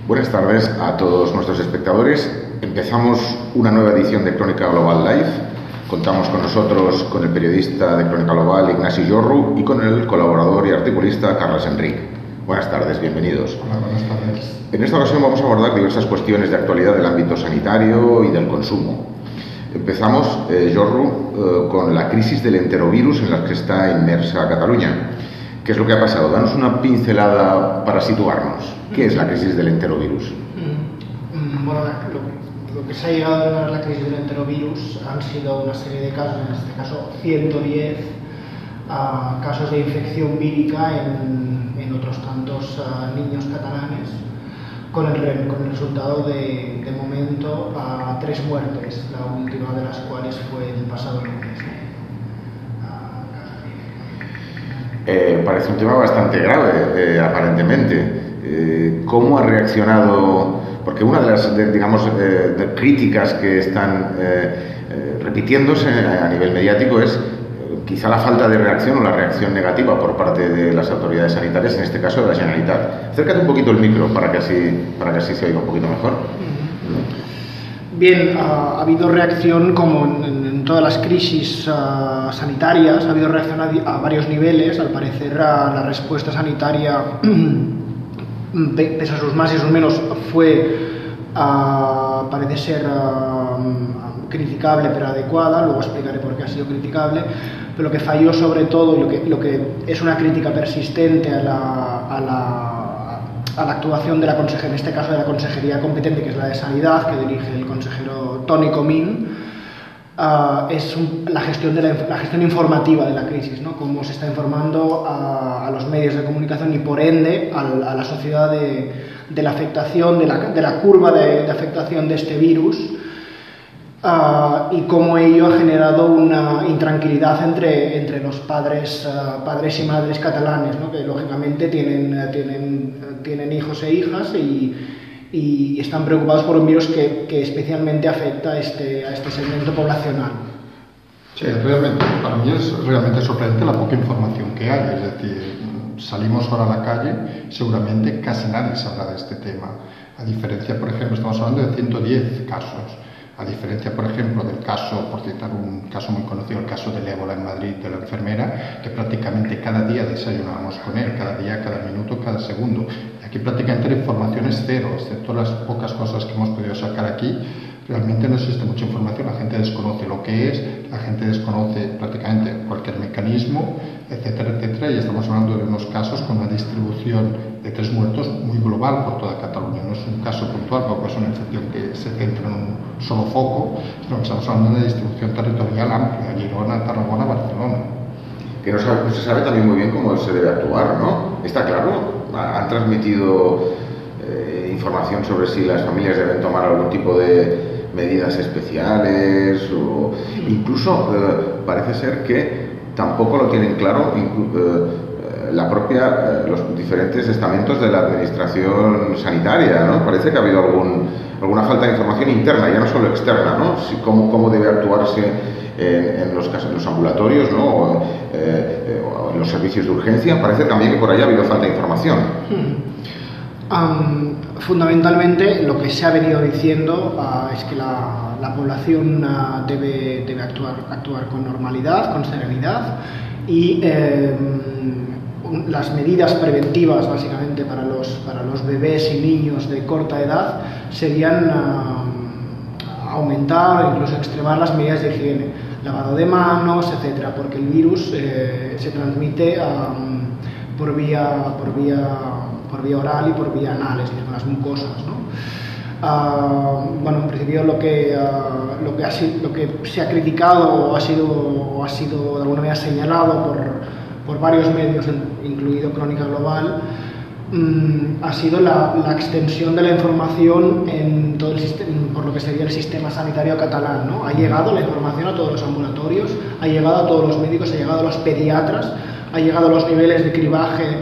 Buenas tardes a todos nuestros espectadores. Empezamos una nueva edición de Crónica Global Live. Contamos con nosotros con el periodista de Crónica Global, Ignasi Jorru, y con el colaborador y articulista, Carles Enric. Buenas tardes, bienvenidos. Hola, buenas tardes. En esta ocasión vamos a abordar diversas cuestiones de actualidad del ámbito sanitario y del consumo. Empezamos, Jorru, con la crisis del enterovirus en la que está inmersa Cataluña. ¿Qué es lo que ha pasado? Danos una pincelada para situarnos. ¿Qué es la crisis del enterovirus? Bueno, lo que se ha llegado a la crisis del enterovirus han sido una serie de casos, en este caso 110 casos de infección vírica en otros tantos niños catalanes, con el resultado de momento 3 muertes, la última de las cuales fue el pasado lunes. Parece un tema bastante grave, aparentemente. ¿Cómo ha reaccionado? Porque una de las, de críticas que están repitiéndose a nivel mediático es quizá la falta de reacción o la reacción negativa por parte de las autoridades sanitarias, en este caso de la Generalitat. Acércate un poquito el micro para que así se oiga un poquito mejor. Bien, ha habido reacción como en todas las crisis sanitarias, ha habido reacción a varios niveles. Al parecer la respuesta sanitaria, pese a sus más y sus menos, parece ser criticable pero adecuada. Luego explicaré por qué ha sido criticable. Pero lo que falló sobre todo, y lo que es una crítica persistente a la actuación de la consejería, en este caso de la consejería competente, que es la de Sanidad, que dirige el consejero Toni Comín, es la gestión informativa de la crisis, ¿no? Cómo se está informando a los medios de comunicación y por ende a la sociedad de la afectación, de la curva de afectación de este virus, y cómo ello ha generado una intranquilidad entre los padres y madres catalanes, ¿no? Que lógicamente tienen hijos e hijas y están preocupados por un virus que especialmente afecta a este segmento poblacional. Sí, realmente, para mí es realmente sorprendente la poca información que hay. Es decir, salimos ahora a la calle, seguramente casi nadie sabrá de este tema. A diferencia, por ejemplo, estamos hablando de 110 casos. A diferencia, por ejemplo, del caso, por citar un caso muy conocido, el caso del ébola en Madrid, de la enfermera, que prácticamente cada día desayunábamos con él, cada día, cada minuto, cada segundo. Y aquí prácticamente la información es cero, excepto las pocas cosas que hemos podido sacar aquí. Realmente no existe mucha información, la gente desconoce lo que es, la gente desconoce prácticamente cualquier mecanismo, etcétera, etcétera, y estamos hablando de unos casos con una distribución de 3 muertos muy global por toda Cataluña. No es un caso puntual, porque es una infección que se centra en un solo foco, sino que estamos hablando de una distribución territorial amplia, Girona, Tarragona, Barcelona. Que no se sabe también muy bien cómo se debe actuar, ¿no? Está claro, han transmitido información sobre si las familias deben tomar algún tipo de medidas especiales, o incluso parece ser que tampoco lo tienen claro los diferentes estamentos de la administración sanitaria, ¿no? Parece que ha habido alguna falta de información interna, ya no solo externa, ¿no? Cómo debe actuarse en los ambulatorios, ¿no? O en los servicios de urgencia. Parece también que por ahí ha habido falta de información. Fundamentalmente lo que se ha venido diciendo es que la población debe actuar con normalidad, con serenidad, y las medidas preventivas básicamente para los bebés y niños de corta edad serían aumentar o incluso extremar las medidas de higiene, lavado de manos, etcétera, porque el virus se transmite por vía oral y por vía anal, es decir, con las mucosas, ¿no? Bueno, en principio lo que se ha criticado o ha sido de alguna manera señalado por varios medios, incluido Crónica Global, ha sido la extensión de la información en todo el sistema, por lo que sería el sistema sanitario catalán, ¿no? Ha llegado la información a todos los ambulatorios, ha llegado a todos los médicos, ha llegado a los pediatras, ha llegado a los niveles de cribaje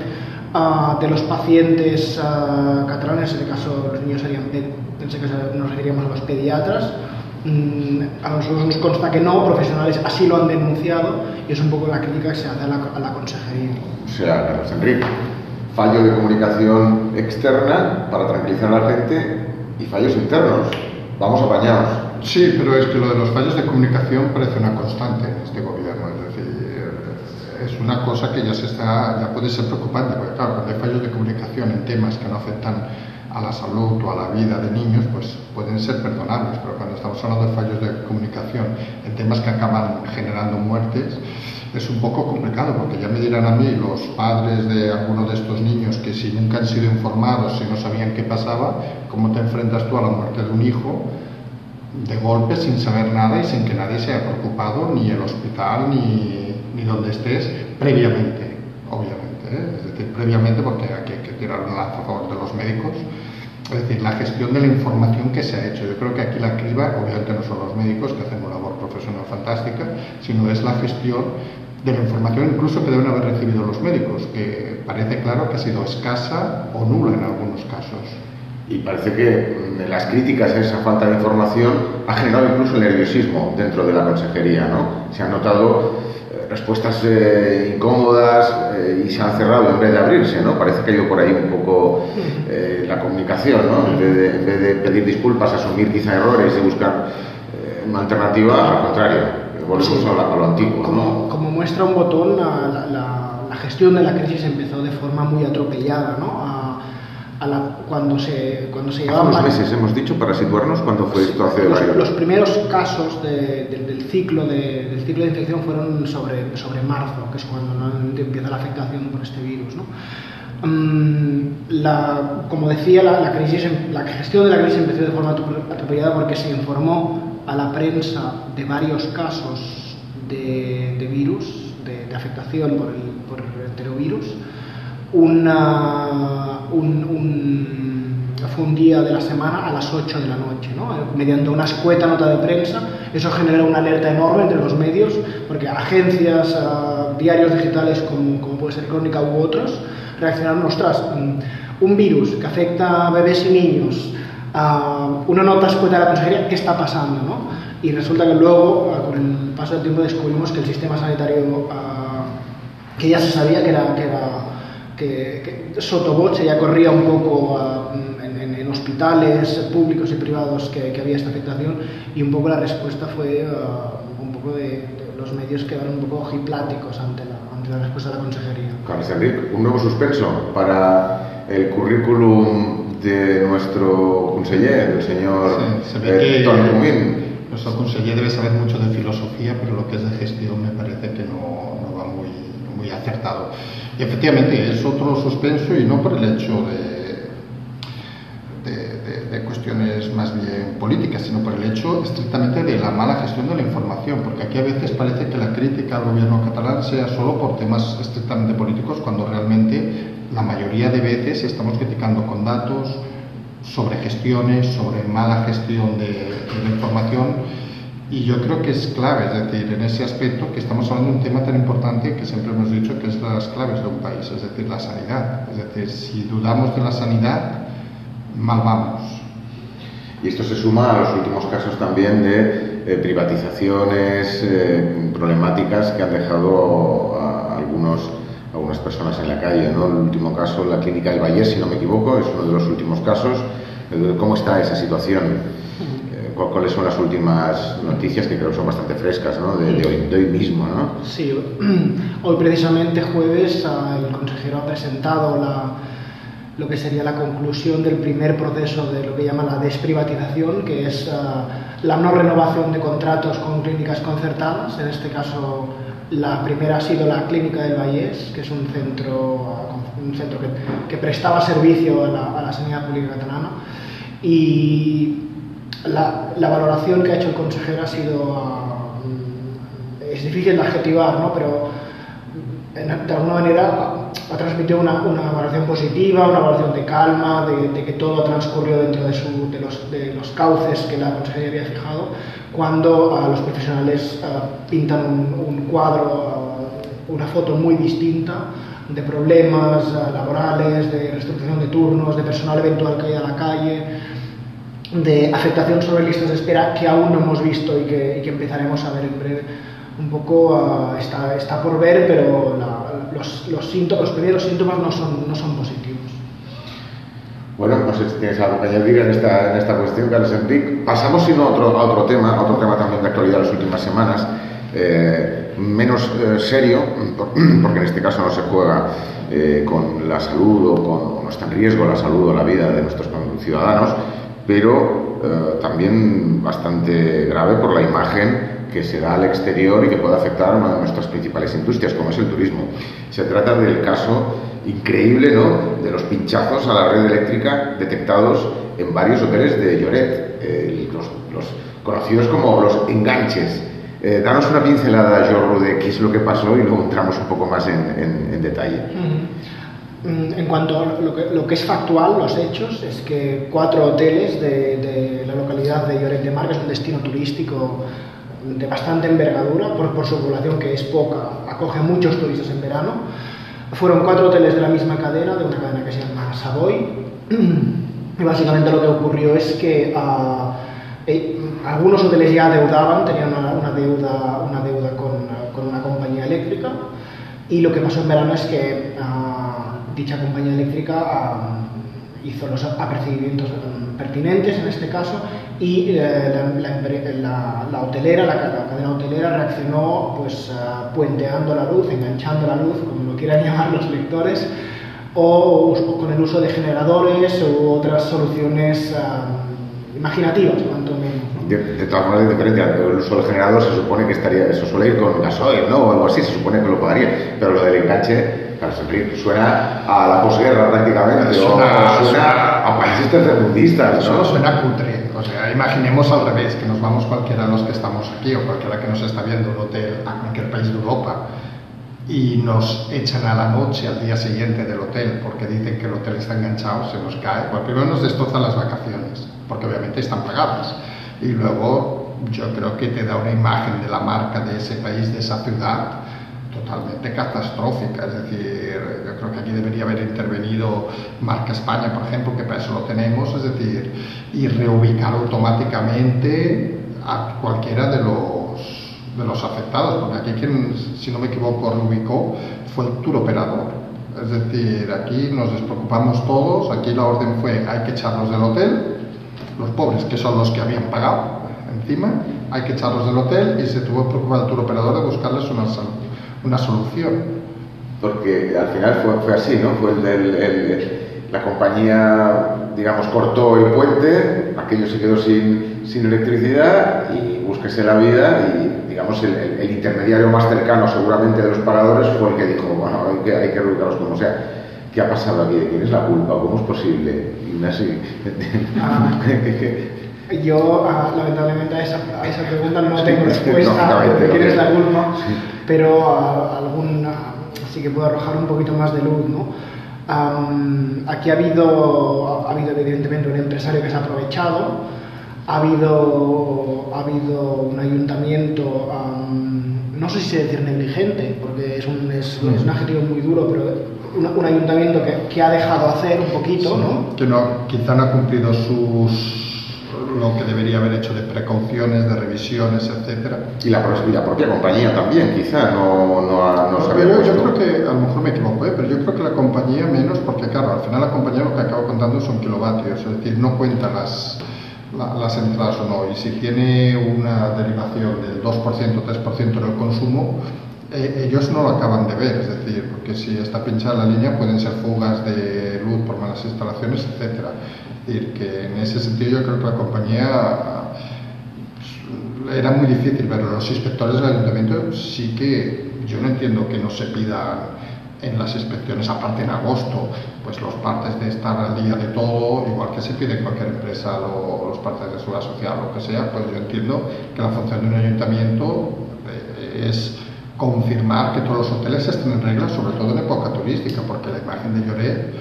de los pacientes catalanes. En este caso los niños pensé que nos referiríamos a los pediatras. A nosotros nos consta que no, profesionales así lo han denunciado, y es un poco la crítica que se hace a la consejería. O sea, Carles Enric. fallo de comunicación externa para tranquilizar a la gente y fallos internos. Vamos apañados. Sí, pero es que lo de los fallos de comunicación parece una constante en este gobierno. Es decir, es una cosa que ya puede ser preocupante, porque claro, cuando hay fallos de comunicación en temas que no afectan a la salud o a la vida de niños, pues pueden ser perdonables, pero cuando estamos hablando de fallos de comunicación en temas que acaban generando muertes, es un poco complicado, porque ya me dirán a mí los padres de algunos de estos niños que si nunca han sido informados, si no sabían qué pasaba, ¿cómo te enfrentas tú a la muerte de un hijo de golpe sin saber nada y sin que nadie se haya preocupado, ni el hospital, ni donde estés, previamente, obviamente, ¿eh? Es decir, previamente, porque aquí hay que tirar un lanza a favor de los médicos. Es decir, la gestión de la información que se ha hecho. Yo creo que aquí la criba, obviamente no son los médicos, que hacen una labor profesional fantástica, sino es la gestión de la información incluso que deben haber recibido los médicos, que parece claro que ha sido escasa o nula en algunos casos. Y parece que las críticas a esa falta de información ha generado incluso el nerviosismo dentro de la consejería, ¿no? Se han notado respuestas incómodas y se han cerrado en vez de abrirse, ¿no? Parece que ha ido por ahí un poco la comunicación, ¿no? En vez de pedir disculpas, asumir quizá errores y buscar una alternativa, al contrario, volvemos a lo antiguo, ¿no? Como muestra un botón, la gestión de la crisis empezó de forma muy atropellada, ¿no? Cuando se llevaban... Hace unos meses, hemos dicho, para situarnos, ¿cuándo fue esto? Hace varios... Los primeros casos del ciclo de infección fueron sobre marzo, que es cuando empieza la afectación por este virus, ¿no? Como decía, la gestión de la crisis empezó de forma atropellada porque se informó a la prensa de varios casos de virus, de afectación por el enterovirus. Fue un día de la semana a las 8 de la noche, ¿no? Mediante una escueta nota de prensa. Eso generó una alerta enorme entre los medios, porque agencias, diarios digitales como puede ser Crónica u otros, reaccionaron: ostras, un virus que afecta a bebés y niños, una nota escueta de la consejería, ¿qué está pasando, no? Y resulta que luego, con el paso del tiempo, descubrimos que el sistema sanitario, que ya se sabía que sotoboche ya corría un poco en hospitales públicos y privados que había esta afectación, y un poco la respuesta fue un poco de los medios quedaron un poco ojipláticos ante la respuesta de la consejería. Carlos Enrique, un nuevo suspenso para el currículum de nuestro conseller, el señor Toni Comín. Nuestro conseller debe saber mucho de filosofía, pero lo que es de gestión me parece que no va muy acertado. Y efectivamente es otro suspenso, y no por el hecho de cuestiones más bien políticas, sino por el hecho estrictamente de la mala gestión de la información, porque aquí a veces parece que la crítica al gobierno catalán sea solo por temas estrictamente políticos, cuando realmente la mayoría de veces estamos criticando con datos sobre gestiones, sobre mala gestión de la información. Y yo creo que es clave, es decir, en ese aspecto que estamos hablando de un tema tan importante que siempre hemos dicho que es las claves de un país, es decir, la sanidad. Es decir, si dudamos de la sanidad, mal vamos. Y esto se suma a los últimos casos también de privatizaciones problemáticas que han dejado a algunas personas en la calle, ¿no? El último caso, la Clínica del Vallés, si no me equivoco, es uno de los últimos casos. ¿Cómo está esa situación? ¿Cuáles son las últimas noticias, que creo que son bastante frescas, ¿no? de hoy mismo, ¿no? Sí, hoy precisamente jueves el consejero ha presentado lo que sería la conclusión del primer proceso de lo que llama la desprivatización, que es la no renovación de contratos con clínicas concertadas. En este caso, la primera ha sido la Clínica del Vallés, que es un centro que prestaba servicio a la sanidad pública catalana. Y la valoración que ha hecho el consejero ha sido, es difícil de adjetivar, ¿no? Pero de alguna manera ha transmitido una valoración positiva, una valoración de calma, de que todo ha transcurrido dentro de los cauces que la consejería había fijado, cuando los profesionales pintan un cuadro, una foto muy distinta de problemas laborales, de reestructuración de turnos, de personal eventual que haya a la calle, de afectación sobre listas de espera que aún no hemos visto y que empezaremos a ver en breve. un poco está por ver, pero los primeros síntomas no son positivos. Bueno, no sé si tienes algo que añadir en esta cuestión, Carlos Enric. Pasamos sino a otro tema también de actualidad de las últimas semanas, menos serio, porque en este caso no se juega con la salud o no está en riesgo la salud o la vida de nuestros ciudadanos, pero también bastante grave por la imagen que se da al exterior y que puede afectar a una de nuestras principales industrias, como es el turismo. Se trata del caso increíble, ¿no?, de los pinchazos a la red eléctrica detectados en varios hoteles de Lloret, los conocidos como los enganches. Danos una pincelada, Jordi, de qué es lo que pasó y luego entramos un poco más en detalle. En cuanto a lo que es factual, los hechos, es que 4 hoteles de la localidad de Lloret de Mar, que es un destino turístico de bastante envergadura, por su población, que es poca, acoge a muchos turistas en verano. Fueron 4 hoteles de la misma cadena, de una cadena que se llama Savoy, y básicamente lo que ocurrió es que algunos hoteles ya adeudaban, tenían una deuda con una compañía eléctrica, y lo que pasó en verano es que dicha compañía eléctrica hizo los apercibimientos pertinentes en este caso, y la hotelera, la cadena hotelera reaccionó pues puenteando la luz, enganchando la luz, como lo quieran llamar los lectores, o con el uso de generadores u otras soluciones imaginativas, cuanto menos, ¿no? De todas maneras, diferente. El uso del generador se supone que eso suele ir con gasoil, ¿no?, o algo así, se supone que lo pagaría, pero lo del enganche, claro, suena a la posguerra prácticamente, suena a países tercermundistas, ¿no? Eso suena cutre. O sea, imaginemos al revés, que nos vamos cualquiera de los que estamos aquí o cualquiera que nos está viendo un hotel a cualquier país de Europa y nos echan a la noche, al día siguiente del hotel, porque dicen que el hotel está enganchado, se nos cae. Bueno, primero nos destrozan las vacaciones, porque obviamente están pagadas, y luego yo creo que te da una imagen de la marca de ese país, de esa ciudad, totalmente catastrófica. Es decir, yo creo que aquí debería haber intervenido Marca España, por ejemplo, que para eso lo tenemos, es decir, y reubicar automáticamente a cualquiera de los afectados, porque aquí quien, si no me equivoco, reubicó fue el tour operador. Es decir, aquí nos despreocupamos todos, aquí la orden fue: hay que echarlos del hotel, los pobres, que son los que habían pagado encima, hay que echarlos del hotel, y se tuvo que preocupar el tour operador de buscarles una solución. Porque al final fue así, ¿no? Fue la compañía, digamos, cortó el puente, aquello se quedó sin electricidad, y búsquese la vida, y digamos el intermediario más cercano seguramente de los pagadores fue el que dijo: bueno, hay que reubicarlos como sea. ¿Qué ha pasado aquí? ¿De quién es la culpa? ¿Cómo es posible? Yo, lamentablemente, a esa pregunta no tengo respuesta de quién es la culpa, pero sí que puedo arrojar un poquito más de luz, ¿no? Aquí ha habido evidentemente un empresario que se ha aprovechado, ha habido un ayuntamiento, no sé si decir negligente, porque es un adjetivo muy duro, pero un ayuntamiento que ha dejado hacer un poquito, sí, ¿no? Que quizá no ha cumplido lo que debería haber hecho de precauciones, de revisiones, etcétera. Y la propia compañía también, quizá no sabía. Yo creo que, a lo mejor me equivoco, pero yo creo que la compañía menos, porque claro, al final la compañía lo que acaba contando son kilovatios, es decir, no cuenta las entradas o no, y si tiene una derivación del 2% o 3% en el consumo, ellos no lo acaban de ver, es decir, porque si está pinchada la línea pueden ser fugas de luz por malas instalaciones, etcétera. Es decir, que en ese sentido yo creo que la compañía era muy difícil, pero los inspectores del ayuntamiento sí que, yo no entiendo que no se pidan en las inspecciones, aparte en agosto, pues los partes de estar al día de todo, igual que se pide en cualquier empresa los partes de seguridad social o lo que sea, pues yo entiendo que la función de un ayuntamiento es confirmar que todos los hoteles estén en regla, sobre todo en época turística, porque la imagen de Lloret,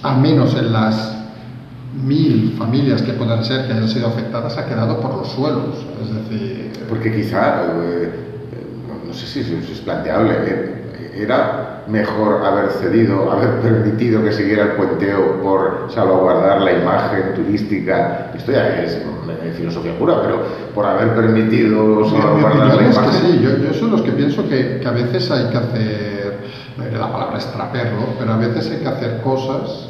al menos en las 1000 familias que puedan ser que hayan sido afectadas, ha quedado por los suelos. Es decir, porque quizá, no sé si es planteable, era mejor haber cedido, haber permitido que siguiera el puenteo por salvaguardar la imagen turística. Esto ya es filosofía pura, pero por haber permitido salvaguardar la imagen. Sí, yo soy los que pienso que a veces hay que hacer, no diré la palabra extraperlo, pero a veces hay que hacer cosas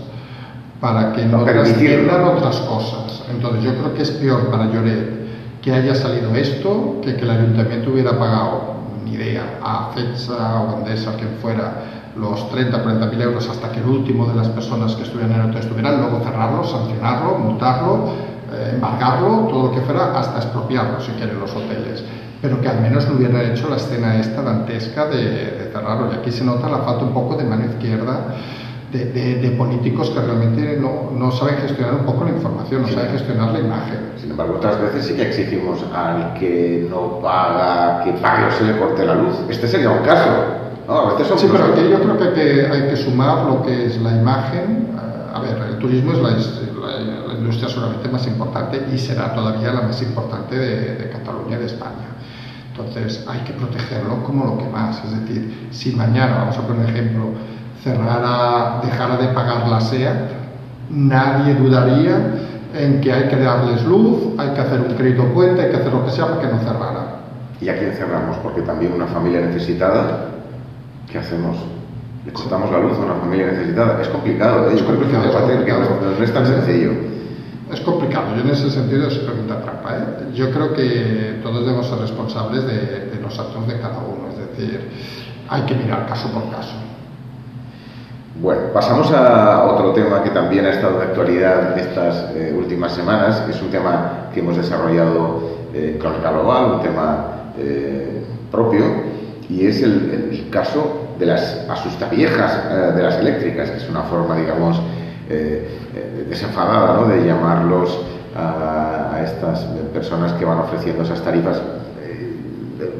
para que no trasciendan otras cosas. Entonces yo creo que es peor para Lloret que haya salido esto que el ayuntamiento hubiera pagado, ni idea, a Fetsa o Endesa, quien fuera, los 30-40.000 euros hasta que el último de las personas que estuvieran en el hotel estuvieran, luego cerrarlo, sancionarlo, multarlo, embargarlo, todo lo que fuera, hasta expropiarlo si quieren los hoteles, pero que al menos no hubieran hecho la escena esta dantesca de cerrarlo. Y aquí se nota la falta un poco de mano izquierda de políticos que realmente no saben gestionar un poco la información, no saben gestionar la imagen. Sin embargo, otras veces sí que exigimos al que no paga, que pague o se le corte la luz. Este sería un caso, ¿no? A veces son sí, pero aquí yo creo que hay que sumar lo que es la imagen. A ver, el turismo es la industria seguramente más importante y será todavía la más importante de Cataluña y de España. Entonces hay que protegerlo como lo que más. Es decir, si mañana, vamos a poner un ejemplo, dejara de pagar la SEAT, nadie dudaría en que hay que darles luz, hay que hacer un crédito puente, hay que hacer lo que sea para que no cerrara. ¿Y a quién cerramos? Porque también una familia necesitada, ¿qué hacemos? ¿Le cortamos la luz a una familia necesitada? Es complicado, ¿eh? Yo creo que es un debate que no es tan sencillo. Es complicado, yo en ese sentido es pregunta trampa, ¿eh? Yo creo que todos debemos ser responsables de los actos de cada uno, es decir, hay que mirar caso por caso. Bueno, pasamos a otro tema que también ha estado de actualidad estas últimas semanas. Es un tema que hemos desarrollado Crónica Global, un tema propio, y es el caso de las asustaviejas de las eléctricas, que es una forma, digamos, desenfadada, ¿no?, de llamarlos a estas personas que van ofreciendo esas tarifas.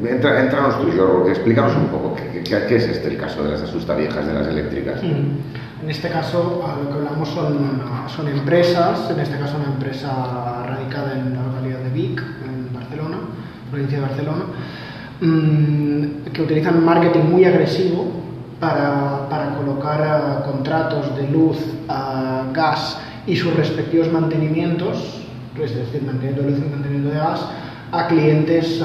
Entranos tú, Jorge, explícanos un poco qué es el caso de las asustaviejas de las eléctricas. En este caso, lo que hablamos son empresas, en este caso una empresa radicada en la localidad de Vic, en Barcelona, provincia de Barcelona, que utilizan marketing muy agresivo para colocar contratos de luz, gas y sus respectivos mantenimientos, es decir, mantenimiento de luz y mantenimiento de gas, a clientes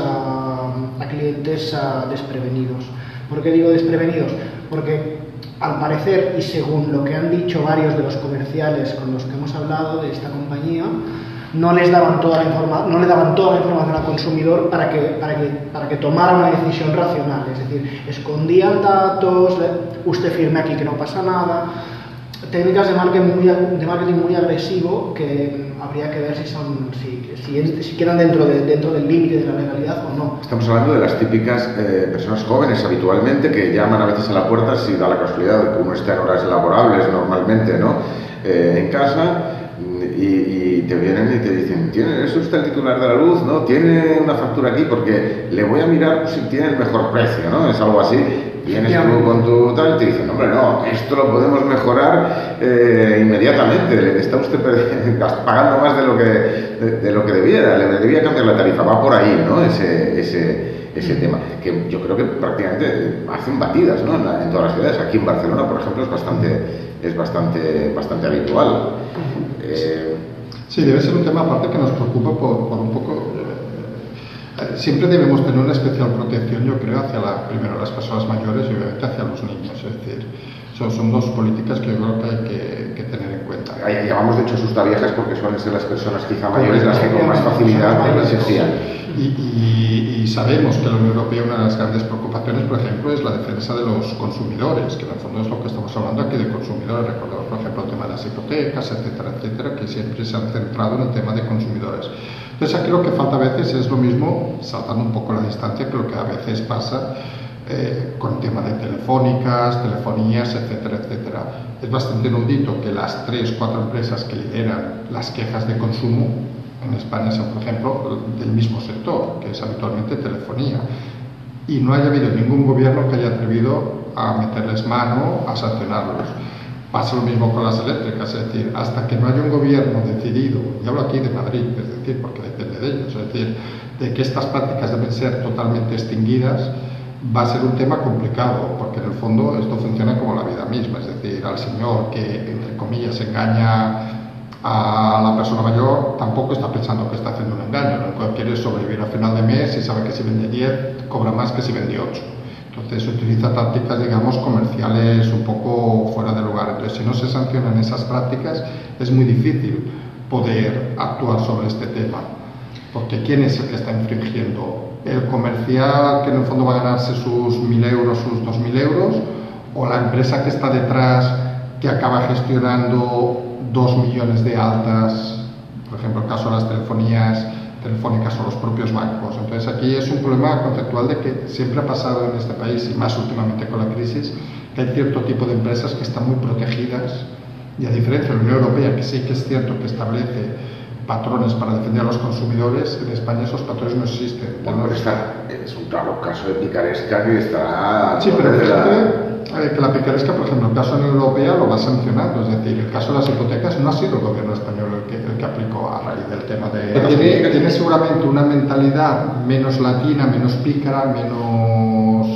desprevenidos. ¿Por qué digo desprevenidos? Porque al parecer, y según lo que han dicho varios de los comerciales con los que hemos hablado de esta compañía, no le daban toda la información al consumidor para que tomara una decisión racional. Es decir, escondían datos, usted firme aquí que no pasa nada. Técnicas de marketing muy agresivo que habría que ver si quedan dentro del límite de la legalidad o no. Estamos hablando de las típicas personas jóvenes habitualmente que llaman a veces a la puerta si da la casualidad de que uno está en horas laborables normalmente, ¿no?, en casa, y te vienen y te dicen: ¿es usted el titular de la luz? ¿No? ¿Tiene una factura aquí? Porque le voy a mirar si tiene el mejor precio, ¿no? Es algo así. Vienes tú con tu tal y te dicen: hombre, no, esto lo podemos mejorar inmediatamente, le está usted pagando más de lo que debiera, le debía cambiar la tarifa. Va por ahí, ¿no?, ese tema, que yo creo que prácticamente hacen batidas, ¿no?, en todas las ciudades. Aquí en Barcelona, por ejemplo, es bastante habitual. Sí, debe ser un tema aparte que nos preocupa por un poco. Siempre debemos tener una especial protección, yo creo, hacia primero las personas mayores y obviamente hacia los niños. Es decir, son dos políticas que yo creo que hay que tener en cuenta. Llamamos de hecho asustaviejas porque suelen ser las personas quizá mayores las que con más facilidad se fían. Y sabemos que la Unión Europea, una de las grandes preocupaciones, por ejemplo, es la defensa de los consumidores, que en el fondo es lo que estamos hablando aquí de consumidores. Recordemos, por ejemplo, el tema de las hipotecas, etcétera, que siempre se han centrado en el tema de consumidores. Entonces aquí lo que falta a veces es lo mismo, saltando un poco la distancia, que lo que a veces pasa con el tema de telefónicas, telefonías, etcétera. Es bastante inaudito que las 3-4 empresas que lideran las quejas de consumo en España sean, por ejemplo, del mismo sector, que es habitualmente telefonía, y no haya habido ningún gobierno que haya atrevido a meterles mano, a sancionarlos. Pasa lo mismo con las eléctricas, es decir, hasta que no haya un gobierno decidido, y hablo aquí de Madrid, es decir, porque depende de ellos, es decir, de que estas prácticas deben ser totalmente extinguidas, va a ser un tema complicado, porque en el fondo esto funciona como la vida misma, es decir, al señor que, entre comillas, engaña a la persona mayor, tampoco está pensando que está haciendo un engaño, lo que quiere es sobrevivir a final de mes y sabe que si vende 10 cobra más que si vende 8. Entonces utiliza tácticas, digamos, comerciales un poco fuera de lugar. Entonces, si no se sancionan esas prácticas, es muy difícil poder actuar sobre este tema, porque ¿quién es el que está infringiendo? ¿El comercial que en el fondo va a ganarse sus 1.000 euros, sus 2.000 euros? ¿O la empresa que está detrás que acaba gestionando 2 millones de altas? Por ejemplo, el caso de las telefonías telefónicas o los propios bancos. Entonces aquí es un problema conceptual de que siempre ha pasado en este país, y más últimamente con la crisis, que hay cierto tipo de empresas que están muy protegidas, y a diferencia de la Unión Europea, que sí que es cierto que establece patrones para defender a los consumidores, en España esos patrones no existen. Bueno, es un claro caso de picaresca que está... Sí, pero fíjate que la picaresca, por ejemplo, el caso en la Unión Europea lo va sancionando, es decir, el caso de las hipotecas no ha sido el gobierno español el que aplicó a raíz del tema de... Tiene seguramente una mentalidad menos latina, menos pícara, menos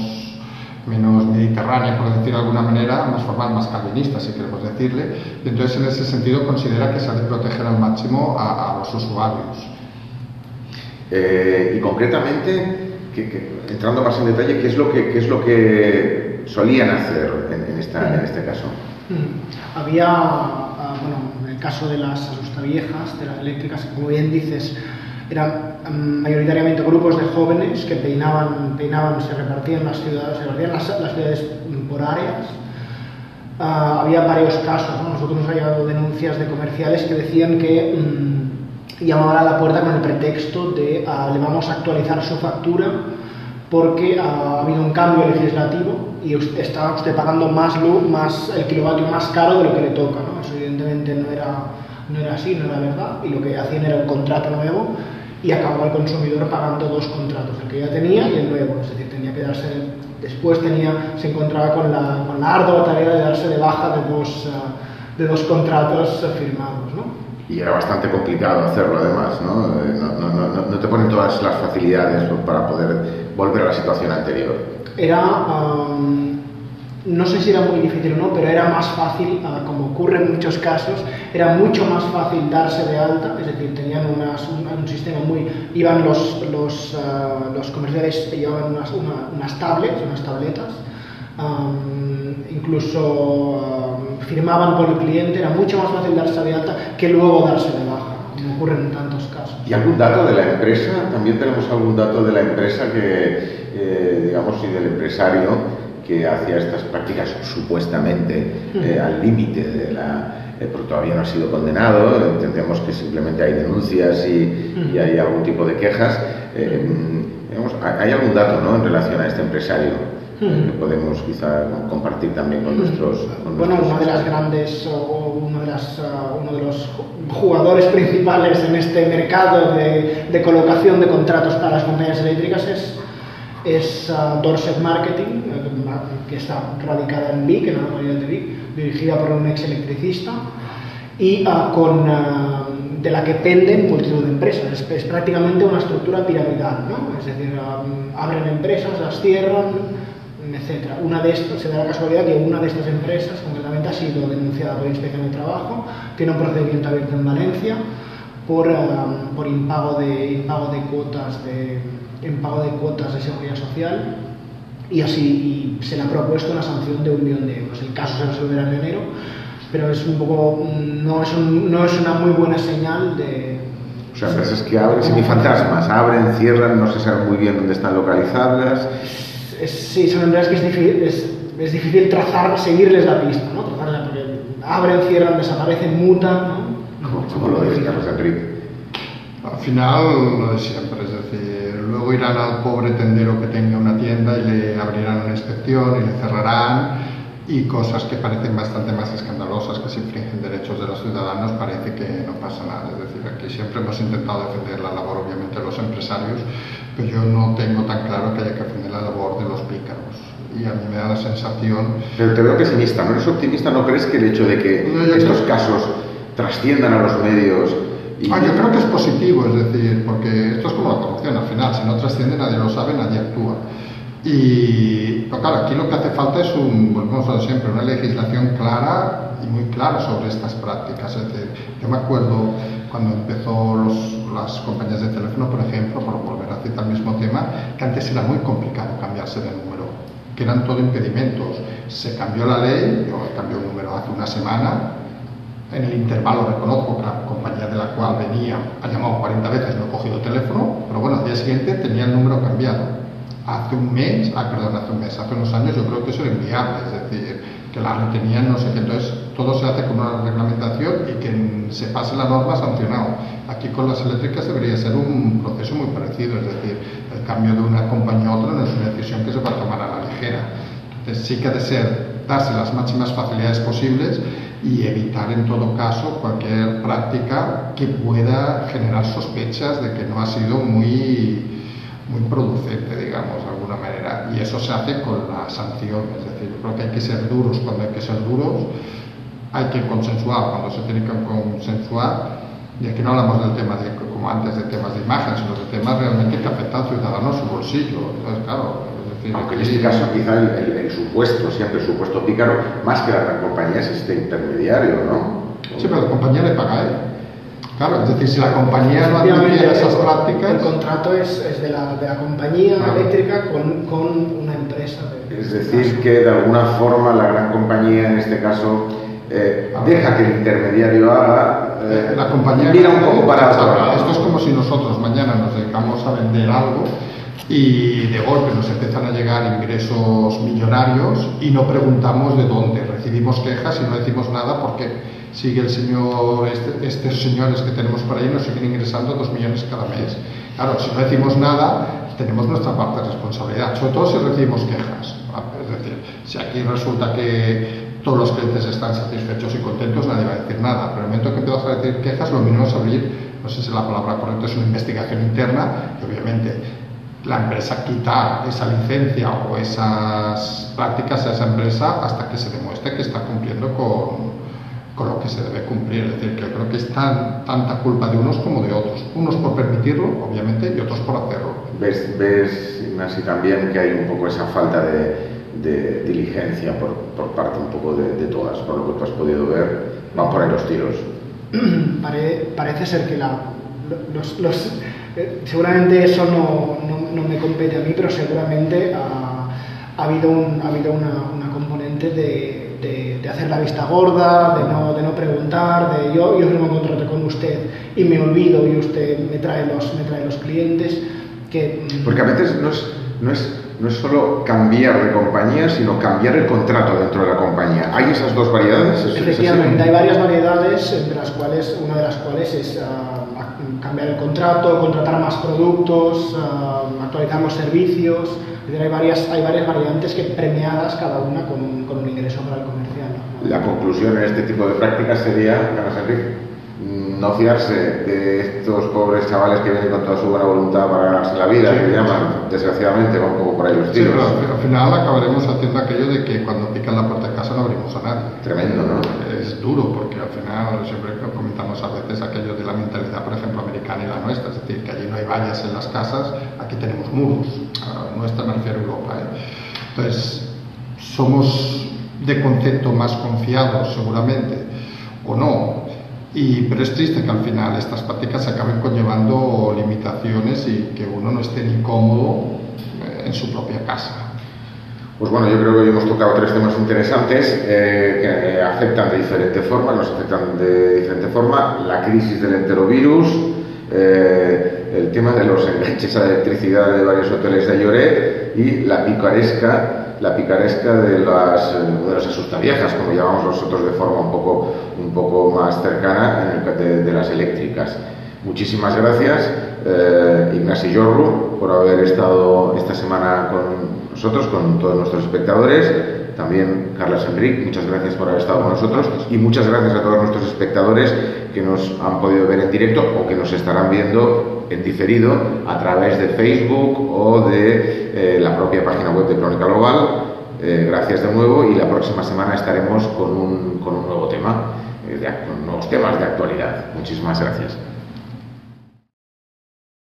mediterránea, por decir de alguna manera, más formal, más calvinista, si queremos decirle, y entonces en ese sentido considera que se ha de proteger al máximo a los usuarios. Y concretamente, entrando más en detalle, ¿qué es lo que solían hacer en este caso? Había, bueno, en el caso de las asustaviejas, de las eléctricas, como bien dices, eran mayoritariamente grupos de jóvenes que peinaban, se repartían las ciudades, las ciudades por áreas. Había varios casos, ¿no? Nosotros nos ha llegado denuncias de comerciales que decían que llamaban a la puerta con el pretexto de le vamos a actualizar su factura porque ha habido un cambio legislativo y está usted pagando más luz, el kilovatio más caro de lo que le toca, ¿no? Eso evidentemente no era así, no era verdad, y lo que hacían era un contrato nuevo y acababa el consumidor pagando 2 contratos, el que ya tenía y el nuevo, es decir, tenía que darse, después se encontraba con la ardua tarea de darse de baja de dos contratos firmados, ¿no? Y era bastante complicado hacerlo además, ¿no? No te ponen todas las facilidades para poder volver a la situación anterior. No sé si era muy difícil o no, pero era más fácil, como ocurre en muchos casos, era mucho más fácil darse de alta, es decir, tenían un sistema iban los comerciales llevaban unas tabletas, incluso firmaban por el cliente, era mucho más fácil darse de alta que luego darse de baja, como ocurre en tantos casos. ¿Y algún dato de la empresa? También tenemos algún dato de la empresa digamos, y del empresario que hacía estas prácticas supuestamente al límite de porque todavía no ha sido condenado, entendemos que simplemente hay denuncias y hay algún tipo de quejas. Digamos, ¿hay algún dato, ¿no?, en relación a este empresario que podemos quizá compartir también con nuestros... Bueno, una de las grandes, uno de los jugadores principales en este mercado de colocación de contratos para las compañías eléctricas es Dorset Marketing, que está radicada en Vic, en la localidad de Vic, dirigida por un ex electricista y de la que penden multitud de empresas. Es prácticamente una estructura piramidal, ¿no? Es decir, abren empresas, las cierran, etc. Una de estas, se da la casualidad que una de estas empresas concretamente ha sido denunciada por Inspección de Trabajo, tiene un procedimiento abierto en Valencia por impago de cuotas de seguridad social, y así se le ha propuesto una sanción de 1 millón de euros. El caso se resolverá en enero, pero es un poco, no es una muy buena señal de... O sea, empresas que abren semifantasmas, abren, cierran, no se sabe muy bien dónde están localizadas. Sí, son empresas que es difícil seguirles la pista, ¿no? Porque abren, cierran, desaparecen, mutan, ¿no? ¿Cómo lo dice Carlos Enrique? Al final, lo de siempre, es decir, luego irán al pobre tendero que tenga una tienda y le abrirán una inspección y le cerrarán, y cosas que parecen bastante más escandalosas, que se infringen derechos de los ciudadanos, parece que no pasa nada. Es decir, aquí siempre hemos intentado defender la labor, obviamente, de los empresarios, pero yo no tengo tan claro que haya que defender la labor de los pícaros. Y a mí me da la sensación... Pero te veo pesimista, ¿no eres optimista? ¿No crees que el hecho de que estos casos trasciendan a los medios? Yo creo que es positivo, es decir, porque esto es como la corrupción al final, si no trasciende nadie lo sabe, nadie actúa. Y, pero claro, aquí lo que hace falta es volvemos a lo de siempre, una legislación clara y muy clara sobre estas prácticas. Es decir, yo me acuerdo cuando empezó las compañías de teléfono, por ejemplo, por volver a citar el mismo tema, que antes era muy complicado cambiarse de número, que eran todo impedimentos. Se cambió la ley, yo cambié un número hace una semana, en el intervalo reconozco que la compañía de la cual venía ha llamado 40 veces, no he cogido el teléfono, pero bueno, al día siguiente tenía el número cambiado. Hace unos años yo creo que eso era inviable, es decir, que la retenían no sé qué, entonces todo se hace con una reglamentación y quien se pase la norma sancionado. Aquí con las eléctricas debería ser un proceso muy parecido, es decir, el cambio de una compañía a otra no es una decisión que se va a tomar a la ligera. Entonces sí que ha de darse las máximas facilidades posibles y evitar en todo caso cualquier práctica que pueda generar sospechas de que no ha sido muy producente, digamos, de alguna manera, y eso se hace con la sanción. Es decir, yo creo que hay que ser duros cuando hay que ser duros, hay que consensuar cuando se tiene que consensuar, y aquí no hablamos del tema de, como antes, de temas de imagen, sino de temas realmente que afectan al ciudadano a su bolsillo. Entonces, claro, es decir, aunque en este caso quizá el supuesto, siempre el supuesto pícaro, más que la gran compañía es este intermediario, ¿no? Sí, pero la compañía le paga a él. Claro, es decir, si la compañía no admitiera esas prácticas... El contrato es de la compañía eléctrica con una empresa. Es decir, que de alguna forma la gran compañía, en este caso, deja que el intermediario haga... la compañía mira un poco para otro lado. Esto es como si nosotros mañana nos dedicamos a vender algo y de golpe nos empiezan a llegar ingresos millonarios y no preguntamos de dónde. Recibimos quejas y no decimos nada porque... sigue el señor, estos señores que tenemos por ahí nos siguen ingresando 2 millones cada mes. Claro, si no decimos nada, tenemos nuestra parte de responsabilidad, sobre todo si recibimos quejas. Es decir, si aquí resulta que todos los clientes están satisfechos y contentos, nadie va a decir nada. Pero en el momento que empiezas a decir quejas, lo mínimo es abrir, no sé si la palabra correcta es una investigación interna, y obviamente la empresa quitar esa licencia o esas prácticas a esa empresa hasta que se demuestre que está cumpliendo con lo que se debe cumplir. Es decir, que creo que es tanta culpa de unos como de otros. Unos por permitirlo, obviamente, y otros por hacerlo. ¿Ves Ignacio, también que hay un poco esa falta de diligencia por parte un poco de todas? Por lo que tú has podido ver, van por ahí los tiros. Parece ser que seguramente eso no me compete a mí, pero seguramente ha habido una componente de hacer la vista gorda, de no preguntar, de yo firmo un contrato con usted y me olvido y usted me trae los clientes. Porque a veces no es solo cambiar de compañía, sino cambiar el contrato dentro de la compañía. ¿Hay esas dos variedades? Efectivamente, hay varias variedades, entre una de las cuales es cambiar el contrato, contratar más productos, actualizar los servicios. Hay varias variantes que premiadas cada una con un ingreso para el comercial. La conclusión en este tipo de prácticas sería, Carlos Enrique, no fiarse de estos pobres chavales que vienen con toda su buena voluntad para ganarse la vida, que llaman, desgraciadamente, van un poco por ahí los tiros. Sí, pero al final acabaremos haciendo aquello de que cuando pican la puerta de casa no abrimos a nadie. Tremendo, ¿no? Es duro, porque al final siempre comentamos a veces aquello de la mentalidad, por ejemplo, americana y la nuestra, es decir, que allí no hay vallas en las casas, aquí tenemos muros. Nuestra me refiero a Europa. Entonces, somos de concepto más confiados, seguramente, o no. Pero es triste que al final estas prácticas acaben conllevando limitaciones y que uno no esté ni cómodo en su propia casa. Pues bueno, yo creo que hoy hemos tocado 3 temas interesantes que afectan de diferente forma, nos afectan de diferente forma: la crisis del enterovirus, el tema de los enganches a electricidad de varios hoteles de Lloret y la picaresca de las asustaviejas, como llamamos nosotros de forma un poco más cercana, de las eléctricas. Muchísimas gracias, Ignasi Jorru, por haber estado esta semana con nosotros, con todos nuestros espectadores. También Carles Enric, muchas gracias por haber estado con nosotros, y muchas gracias a todos nuestros espectadores que nos han podido ver en directo o que nos estarán viendo en diferido a través de Facebook o de la propia página web de Crónica Global. Gracias de nuevo, y la próxima semana estaremos con un nuevo tema, con nuevos temas de actualidad. Muchísimas gracias.